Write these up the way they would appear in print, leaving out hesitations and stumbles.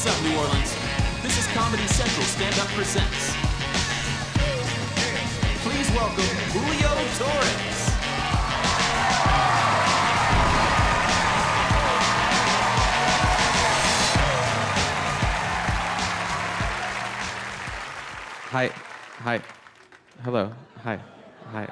What's up, New Orleans? This is Comedy Central Stand Up Presents. Please welcome Julio Torres. Hi, hi, hello, hi, hi.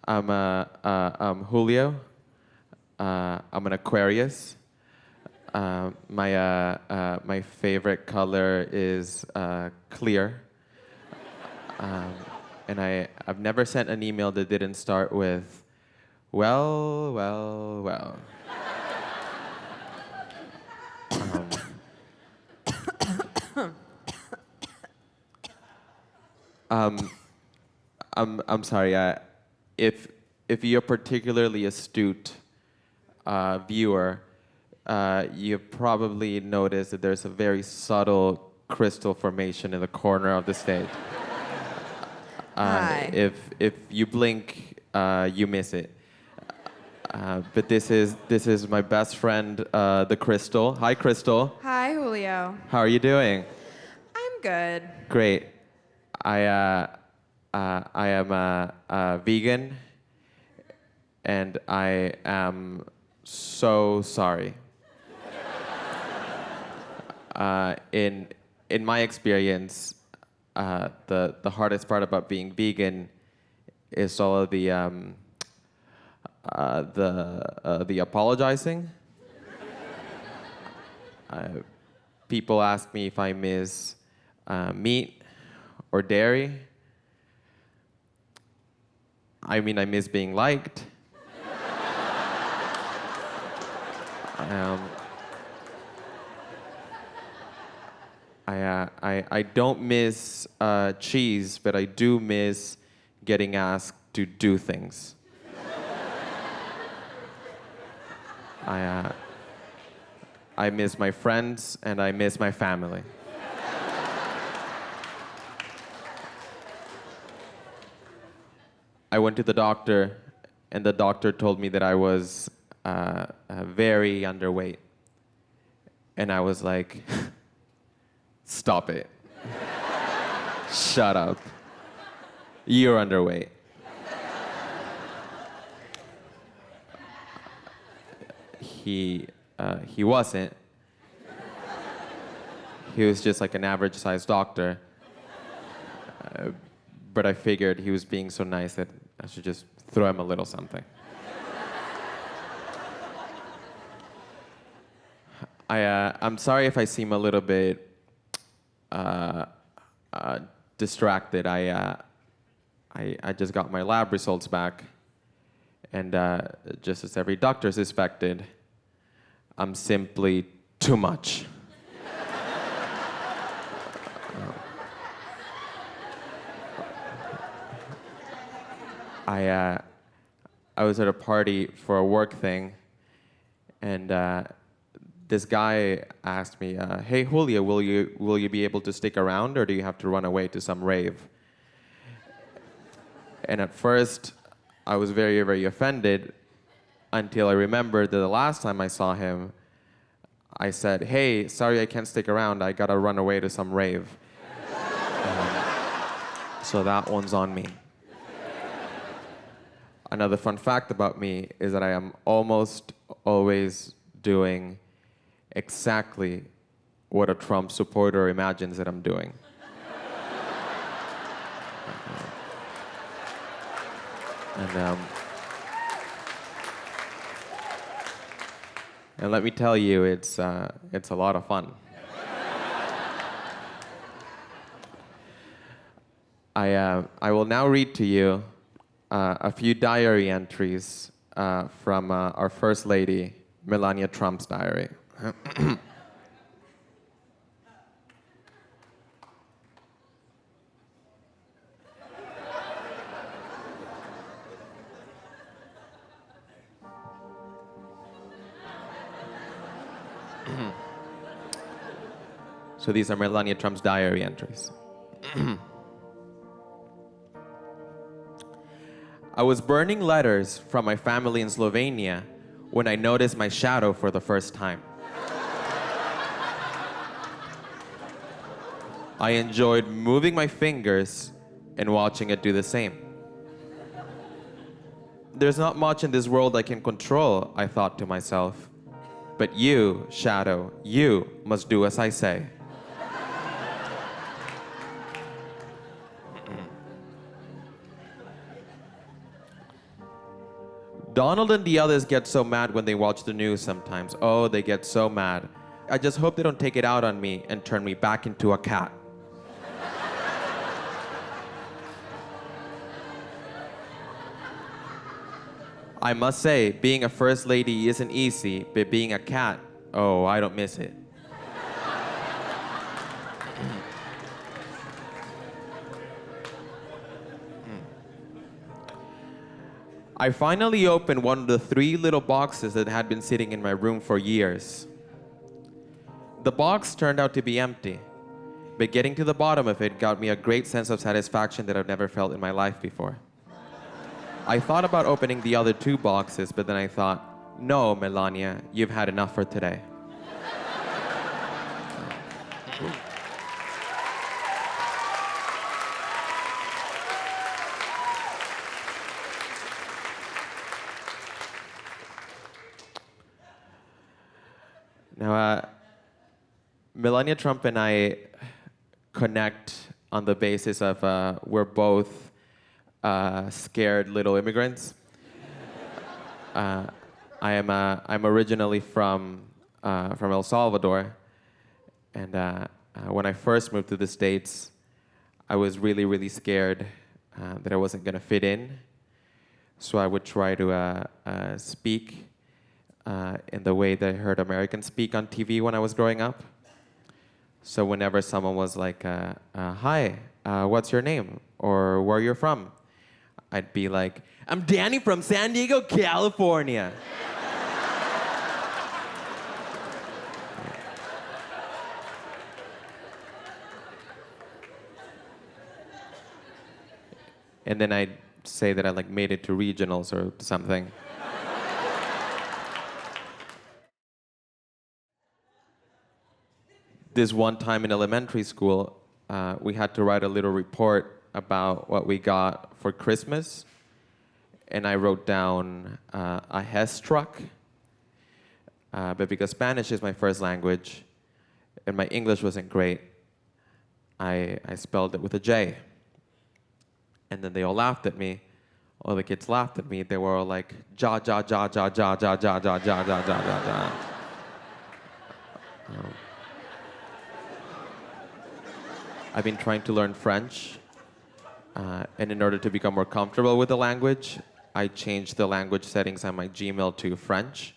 I'm Julio. I'm an Aquarius. My favorite color is clear. And I've never sent an email that didn't start with, well. I'm sorry. If you're a particularly astute viewer, you've probably noticed that there's a very subtle crystal formation in the corner of the stage. Hi. If you blink, you miss it. But this is my best friend, the Crystal. Hi, Crystal. Hi, Julio. How are you doing? I'm good. Great. I am a vegan, and I am so sorry. In my experience, the hardest part about being vegan is all of the apologizing. People ask me if I miss meat or dairy. I mean, I miss being liked. I don't miss cheese, but I do miss getting asked to do things. I miss my friends and I miss my family. I went to the doctor, and the doctor told me that I was very underweight. And I was like, stop it. Shut up. You're underweight. He wasn't. He was just like an average-sized doctor. But I figured he was being so nice that I should just throw him a little something. I'm sorry if I seem a little bit distracted. I just got my lab results back, and just as every doctor suspected, I'm simply too much. I was at a party for a work thing, and this guy asked me, "Hey Julio, will you be able to stick around, or do you have to run away to some rave?" And at first, I was very, very offended, until I remembered that the last time I saw him, I said, "Hey, sorry I can't stick around. I gotta run away to some rave." So that one's on me. Another fun fact about me is that I am almost always doing exactly what a Trump supporter imagines that I'm doing. And let me tell you, it's a lot of fun. I will now read to you a few diary entries from our First Lady, Melania Trump's diary. So these are Melania Trump's diary entries. I was burning letters from my family in Slovenia when I noticed my shadow for the first time. I enjoyed moving my fingers and watching it do the same. There's not much in this world I can control, I thought to myself. But you, shadow, you must do as I say. Donald and the others get so mad when they watch the news sometimes. Oh, they get so mad. I just hope they don't take it out on me and turn me back into a cat. I must say, being a first lady isn't easy, but being a cat, oh, I don't miss it. I finally opened one of the 3 little boxes that had been sitting in my room for years. The box turned out to be empty, but getting to the bottom of it got me a great sense of satisfaction that I've never felt in my life before. I thought about opening the other 2 boxes, but then I thought, no, Melania, you've had enough for today. Now, Melania Trump and I connect on the basis of we're both scared little immigrants. I'm originally from El Salvador, and when I first moved to the States, I was really, really scared that I wasn't going to fit in. So I would try to speak in the way that I heard Americans speak on TV when I was growing up. So whenever someone was like, hi, what's your name? Or where you're from? I'd be like, I'm Danny from San Diego, California. And then I'd say that I like made it to regionals or something. This one time in elementary school, we had to write a little report about what we got for Christmas. And I wrote down a Hess truck. But because Spanish is my first language and my English wasn't great, I spelled it with a J. And then they all laughed at me. All the kids laughed at me. They were all like, ja, ja, ja, ja, ja, ja, ja, ja, ja, ja, ja, ja, ja. I've been trying to learn French, and in order to become more comfortable with the language, I changed the language settings on my Gmail to French,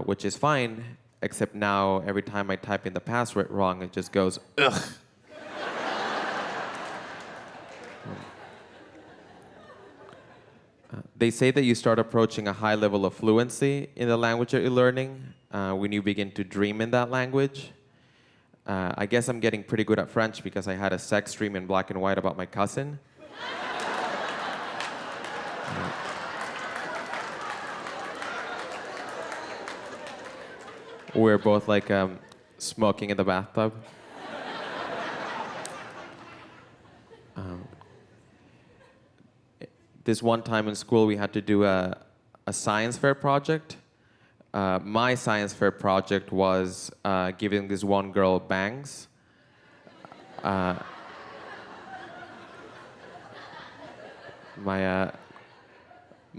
which is fine, except now every time I type in the password wrong, it just goes, ugh. They say that you start approaching a high level of fluency in the language that you're learning when you begin to dream in that language. I guess I'm getting pretty good at French because I had a sex dream in black and white about my cousin. We're both like smoking in the bathtub. This one time in school, we had to do a science fair project. My science fair project was giving this one girl bangs. My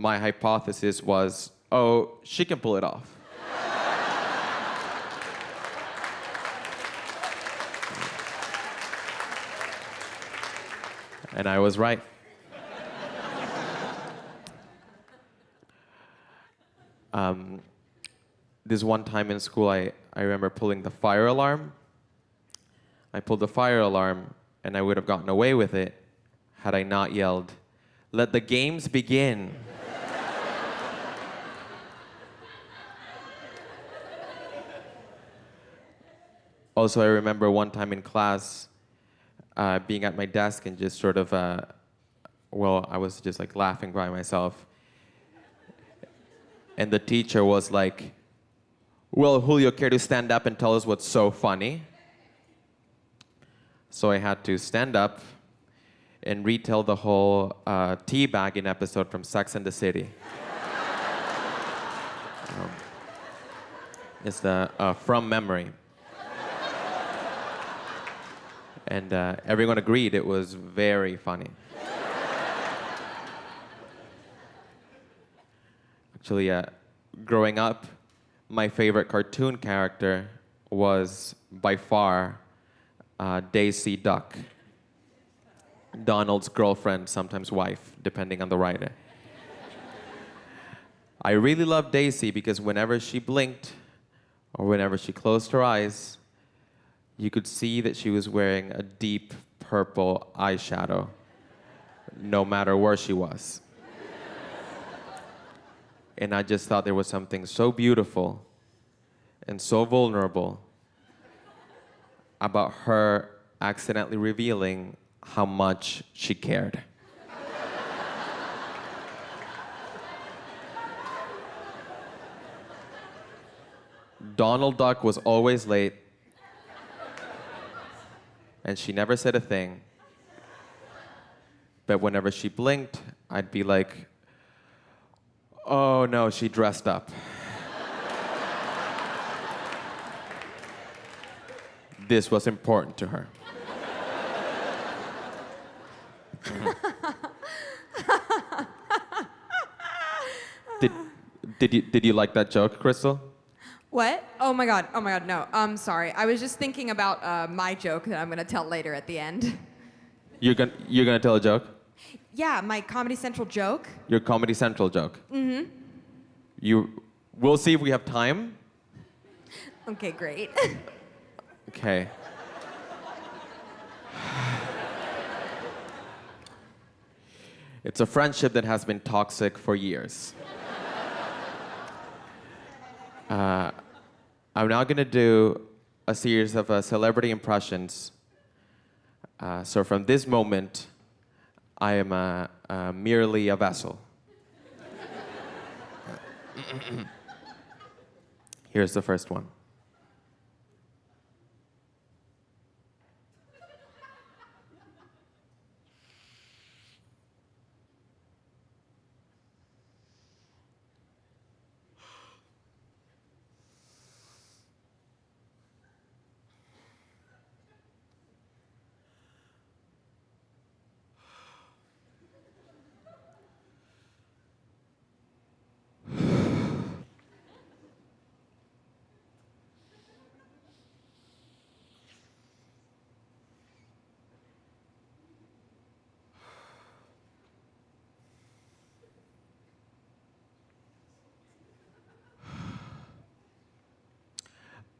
hypothesis was, oh, she can pull it off. And I was right. This one time in school, I remember pulling the fire alarm. I pulled the fire alarm, and I would have gotten away with it had I not yelled, "Let the games begin." Also, I remember one time in class, being at my desk and just sort of, I was just like laughing by myself. And the teacher was like, well, Julio, care to stand up and tell us what's so funny? So I had to stand up and retell the whole teabagging episode from Sex and the City. It's the from memory. And everyone agreed it was very funny. Actually, growing up, my favorite cartoon character was by far Daisy Duck, Donald's girlfriend, sometimes wife, depending on the writer. I really loved Daisy because whenever she blinked or whenever she closed her eyes, you could see that she was wearing a deep purple eyeshadow, no matter where she was. And I just thought there was something so beautiful and so vulnerable about her accidentally revealing how much she cared. Donald Duck was always late, and she never said a thing. But whenever she blinked, I'd be like, oh no, she dressed up. This was important to her. Did you like that joke, Crystal? What? Oh my God, no. I'm sorry. I was just thinking about my joke that I'm going to tell later at the end. You're gonna tell a joke? Yeah, my Comedy Central joke. Your Comedy Central joke? Mm-hmm. We'll see if we have time. Okay, great. Okay. It's a friendship that has been toxic for years. I'm now going to do a series of celebrity impressions. So from this moment, I am merely a vessel. Here's the first one.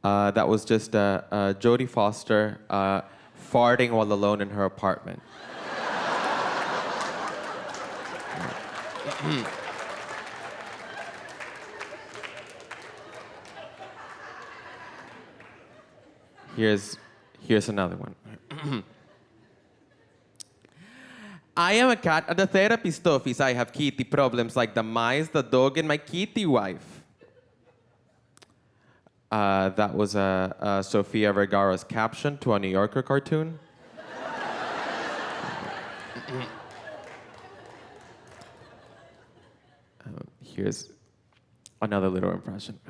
That was just Jodie Foster farting while alone in her apartment. Here's another one. I am a cat at the therapist's office. I have kitty problems like the mice, the dog, and my kitty wife. That was Sofia Vergara's caption to a New Yorker cartoon. Here's another little impression.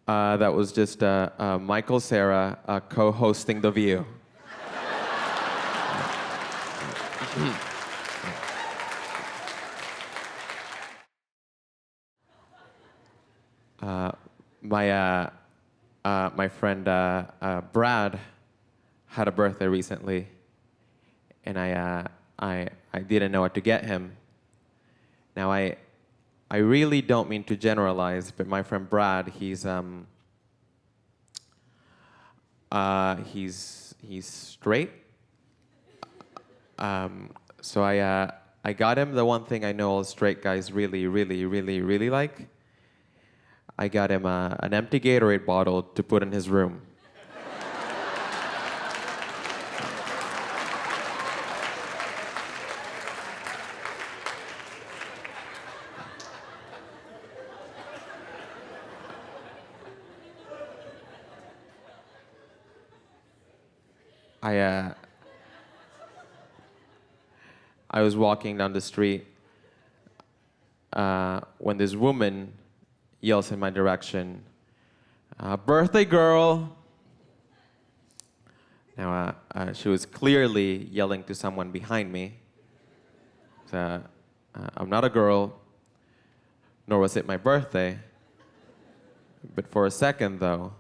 That was just Michael Cera co-hosting The View. My friend Brad had a birthday recently, and I didn't know what to get him. Now I really don't mean to generalize, but my friend Brad, he's straight. So I got him the one thing I know all straight guys really, really, really, really like. I got him an empty Gatorade bottle to put in his room. I was walking down the street when this woman yells in my direction, "Birthday girl!" Now, she was clearly yelling to someone behind me. So, I'm not a girl, nor was it my birthday. But for a second, though,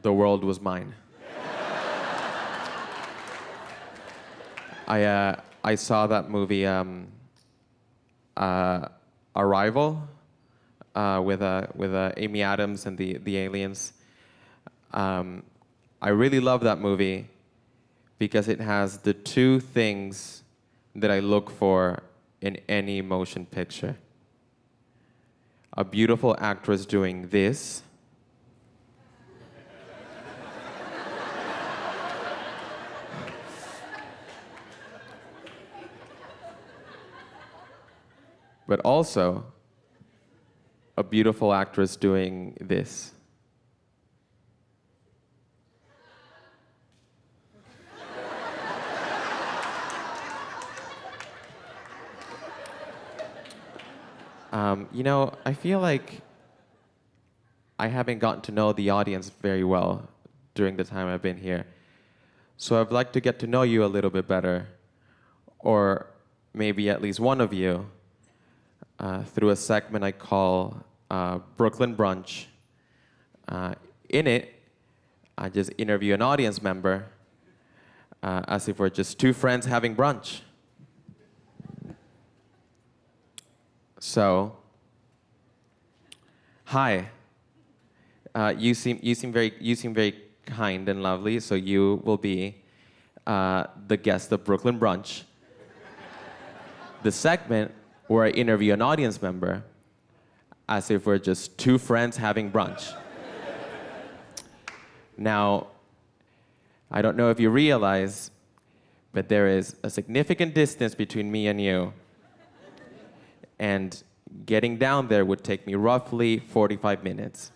the world was mine. I saw that movie, Arrival, with Amy Adams and the aliens. I really love that movie because it has the two things that I look for in any motion picture: a beautiful actress doing this, but also a beautiful actress doing this. I feel like I haven't gotten to know the audience very well during the time I've been here. So I'd like to get to know you a little bit better, or maybe at least one of you, through a segment I call Brooklyn Brunch. In it, I just interview an audience member as if we're just two friends having brunch. So, hi. You seem very kind and lovely. So you will be the guest of Brooklyn Brunch, the segment where I interview an audience member as if we're just two friends having brunch. Now, I don't know if you realize, but there is a significant distance between me and you. And getting down there would take me roughly 45 minutes.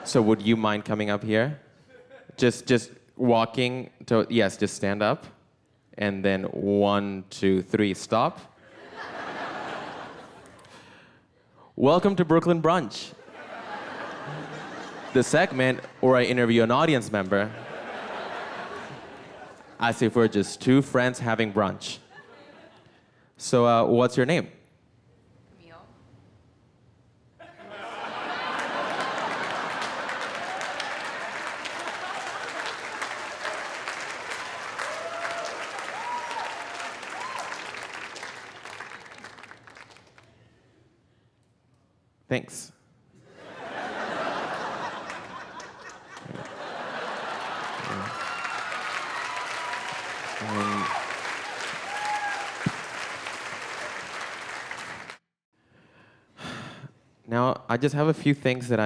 So would you mind coming up here? Just walking to, yes, just stand up. And then 1, 2, 3, stop. Welcome to Brooklyn Brunch, the segment where I interview an audience member as if we're just two friends having brunch. So, what's your name? Camille. Thanks. Now, I just have a few things that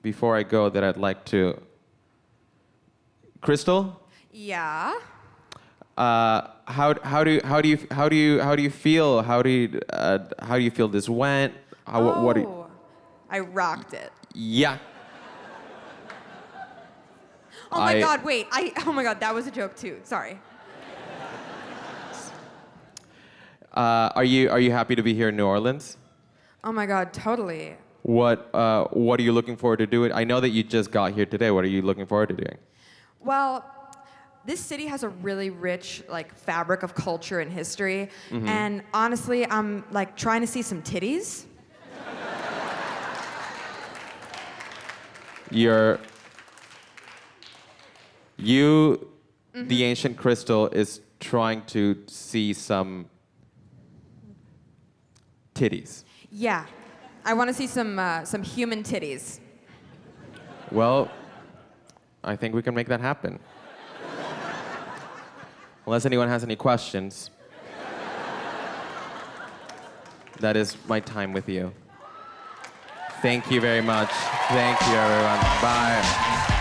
before I go, that I'd like to. Crystal? Yeah. How do you feel? How do you feel this went? I rocked it. Yeah. Oh my God, wait. Oh my God, that was a joke too. Sorry. Are you happy to be here in New Orleans? Oh my God, totally. What are you looking forward to doing? I know that you just got here today. What are you looking forward to doing? Well, this city has a really rich fabric of culture and history, and honestly, I'm trying to see some titties. The ancient Crystal is trying to see some titties. Yeah, I want to see some human titties. Well, I think we can make that happen. Unless anyone has any questions. That is my time with you. Thank you very much. Thank you, everyone. Bye.